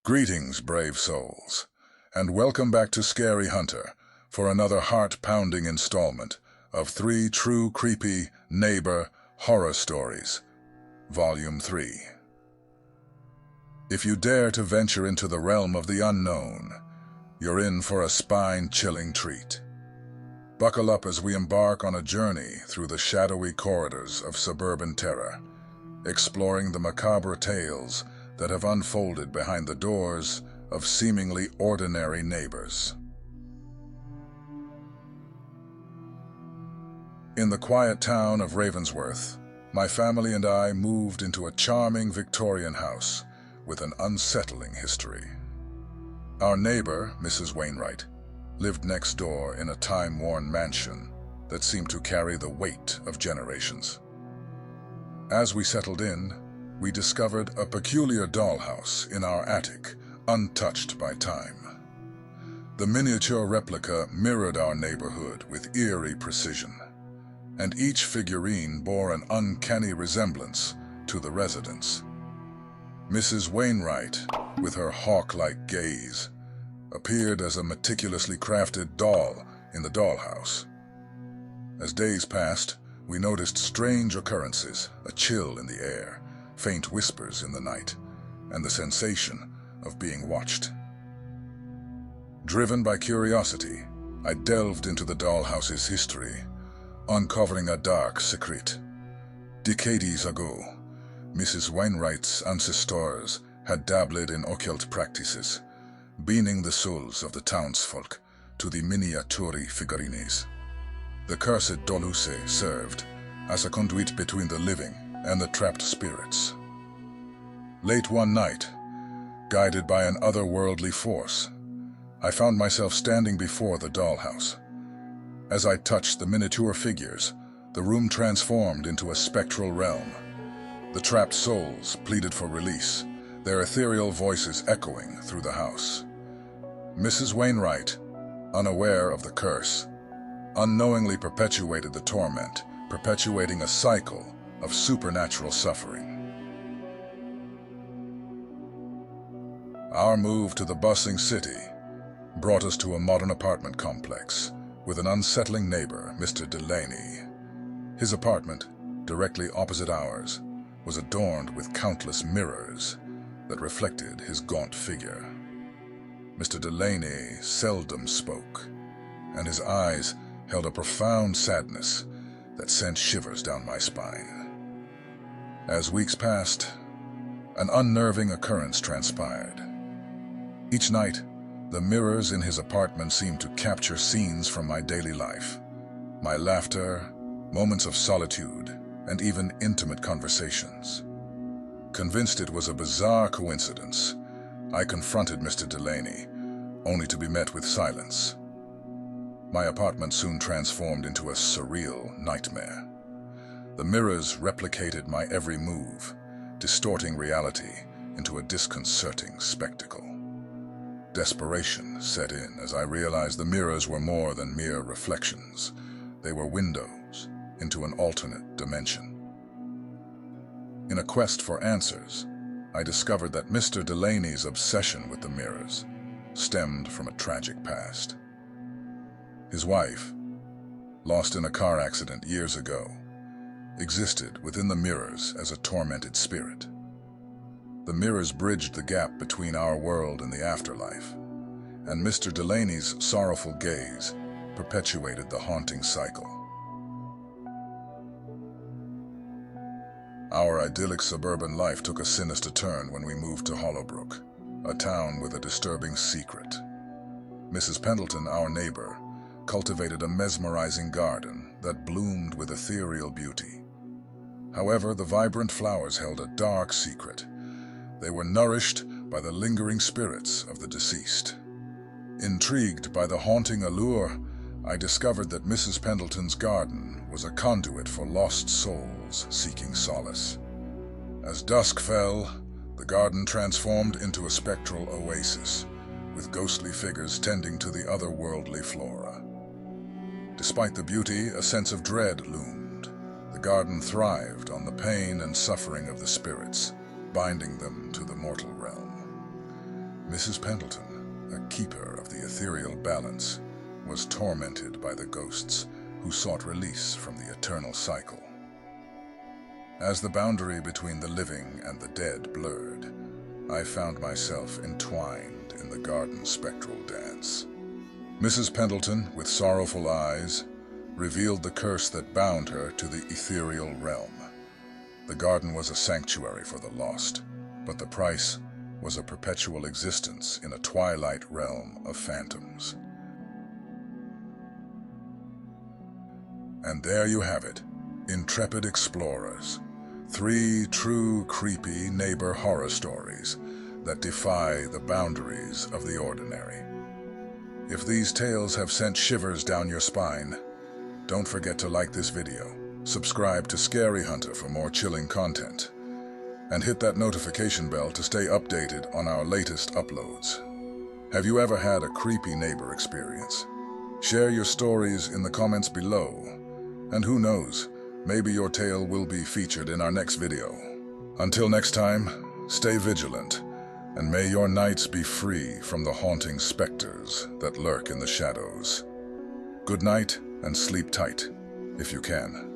Greetings, brave souls, and welcome back to Scary Hunter for another heart-pounding installment of 3 true creepy neighbor horror stories, Volume 3. If you dare to venture into the realm of the unknown, you're in for a spine-chilling treat. Buckle up as we embark on a journey through the shadowy corridors of suburban terror, exploring the macabre tales that have unfolded behind the doors of seemingly ordinary neighbors. In the quiet town of Ravensworth, my family and I moved into a charming Victorian house with an unsettling history. Our neighbor, Mrs. Wainwright, lived next door in a time-worn mansion that seemed to carry the weight of generations. As we settled in, we discovered a peculiar dollhouse in our attic, untouched by time. The miniature replica mirrored our neighborhood with eerie precision, and each figurine bore an uncanny resemblance to the residents. Mrs. Wainwright, with her hawk-like gaze, appeared as a meticulously crafted doll in the dollhouse. As days passed, we noticed strange occurrences, a chill in the air, faint whispers in the night, and the sensation of being watched. Driven by curiosity, I delved into the dollhouse's history, uncovering a dark secret. Decades ago, Mrs. Wainwright's ancestors had dabbled in occult practices, binding the souls of the townsfolk to the miniature figurines. The cursed dollhouse served as a conduit between the living and the trapped spirits. Late one night, guided by an otherworldly force, I found myself standing before the dollhouse. As I touched the miniature figures, the room transformed into a spectral realm. The trapped souls pleaded for release, their ethereal voices echoing through the house. Mrs. Wainwright, unaware of the curse, unknowingly perpetuated the torment, perpetuating a cycle of supernatural suffering. Our move to the bustling city brought us to a modern apartment complex with an unsettling neighbor, Mr. Delaney. His apartment, directly opposite ours, was adorned with countless mirrors that reflected his gaunt figure. Mr. Delaney seldom spoke, and his eyes held a profound sadness that sent shivers down my spine. As weeks passed, an unnerving occurrence transpired. Each night, the mirrors in his apartment seemed to capture scenes from my daily life, my laughter, moments of solitude, and even intimate conversations. Convinced it was a bizarre coincidence, I confronted Mr. Delaney, only to be met with silence. My apartment soon transformed into a surreal nightmare. The mirrors replicated my every move, distorting reality into a disconcerting spectacle. Desperation set in as I realized the mirrors were more than mere reflections. They were windows into an alternate dimension. In a quest for answers, I discovered that Mr. Delaney's obsession with the mirrors stemmed from a tragic past. His wife, lost in a car accident years ago, existed within the mirrors as a tormented spirit. The mirrors bridged the gap between our world and the afterlife, and Mr. Delaney's sorrowful gaze perpetuated the haunting cycle. Our idyllic suburban life took a sinister turn when we moved to Hollowbrook, a town with a disturbing secret. Mrs. Pendleton, our neighbor, cultivated a mesmerizing garden that bloomed with ethereal beauty. However, the vibrant flowers held a dark secret. They were nourished by the lingering spirits of the deceased. Intrigued by the haunting allure, I discovered that Mrs. Pendleton's garden was a conduit for lost souls seeking solace. As dusk fell, the garden transformed into a spectral oasis, with ghostly figures tending to the otherworldly flora. Despite the beauty, a sense of dread loomed. The garden thrived on the pain and suffering of the spirits, binding them to the mortal realm. Mrs. Pendleton, a keeper of the ethereal balance, was tormented by the ghosts who sought release from the eternal cycle. As the boundary between the living and the dead blurred, I found myself entwined in the garden's spectral dance. Mrs. Pendleton, with sorrowful eyes, revealed the curse that bound her to the ethereal realm. The garden was a sanctuary for the lost, but the price was a perpetual existence in a twilight realm of phantoms. And there you have it, intrepid explorers. 3 true creepy neighbor horror stories that defy the boundaries of the ordinary. If these tales have sent shivers down your spine, don't forget to like this video, subscribe to Scary Hunter for more chilling content, and hit that notification bell to stay updated on our latest uploads. Have you ever had a creepy neighbor experience? Share your stories in the comments below, and who knows, maybe your tale will be featured in our next video. Until next time, stay vigilant, and may your nights be free from the haunting specters that lurk in the shadows. Good night and sleep tight, if you can.